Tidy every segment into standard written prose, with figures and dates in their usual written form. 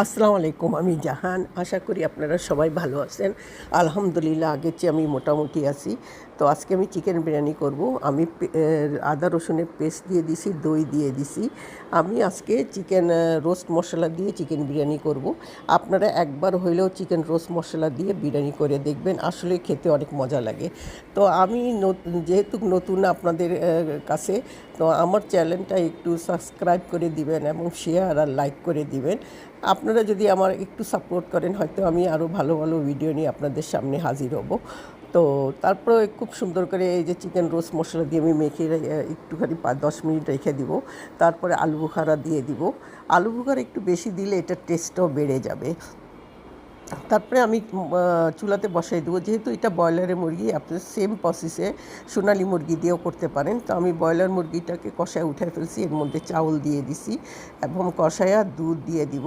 আসসালামু আলাইকুম। আমি জাহান। আশা করি আপনারা সবাই ভালো আছেন। আলহামদুলিল্লাহ আগের চেয়ে আমি মোটামুটি আছি। তো আজকে আমি চিকেন বিরিয়ানি করব। আমি আদা রসুনের পেস্ট দিয়ে দিছি, দই দিয়ে দিছি। আমি আজকে চিকেন রোস্ট মশলা দিয়ে চিকেন বিরিয়ানি করব। আপনারা একবার হইলেও চিকেন রোস্ট মশলা দিয়ে বিরিয়ানি করে দেখবেন, আসলে খেতে অনেক মজা লাগে। তো আমি যেহেতু নতুন আপনাদের কাছে, তো আমার চ্যানেলটা একটু সাবস্ক্রাইব করে দিবেন এবং শেয়ার আর লাইক করে দিবেন। আপনারা যদি আমার একটু সাপোর্ট করেন, হয়তো আমি আরও ভালো ভালো ভিডিও নিয়ে আপনাদের সামনে হাজির হব। তো তারপরে খুব সুন্দর করে এই যে চিকেন রোস্ট মশলা দিয়ে আমি মেখে একটুখানি 5-10 মিনিট রেখে দিব। তারপরে আলু বুখারা দিয়ে দিব। আলু বুখারা একটু বেশি দিলে এটার টেস্টটাও বেড়ে যাবে। তারপরে আমি চুলাতে বসাই দেবো। যেহেতু এটা ব্রয়লারের মুরগি, আপনি সেম প্রসেসে সোনালি মুরগি দিয়েও করতে পারেন। তো আমি ব্রয়লার মুরগিটাকে কষায় উঠায় ফেলছি, এর মধ্যে চাউল দিয়ে দিছি এবং কষায়া দুধ দিয়ে দিব,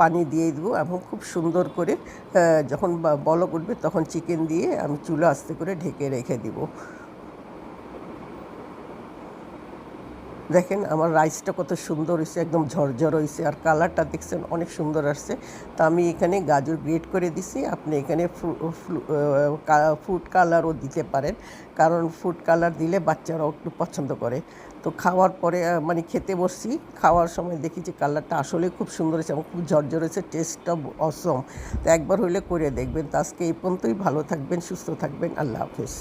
পানি দিয়ে দিব এবং খুব সুন্দর করে যখন বলক উঠবে তখন চিকেন দিয়ে আমি চুলা আস্তে করে ঢেকে রেখে দিব। দেখেন আমার রাইসটা কত সুন্দর হয়েছে, একদম ঝরঝর হয়েছে, আর কালারটা দেখছেন অনেক সুন্দর আসছে। তা আমি এখানে গাজর গ্রেট করে দিছি। আপনি এখানে ফুড কালারও দিতে পারেন, কারণ ফুড কালার দিলে বাচ্চারাও একটু পছন্দ করে। তো খাওয়ার পরে মানে খেতে বসছি, খাওয়ার সময় দেখি যে কালারটা আসলে খুব সুন্দর হয়েছে এবং খুব ঝরঝর হয়েছে, টেস্টটা অসম। তো একবার হইলে করে দেখবেন। তো আজকে এই পর্যন্তই। ভালো থাকবেন, সুস্থ থাকবেন। আল্লাহ হাফেজ।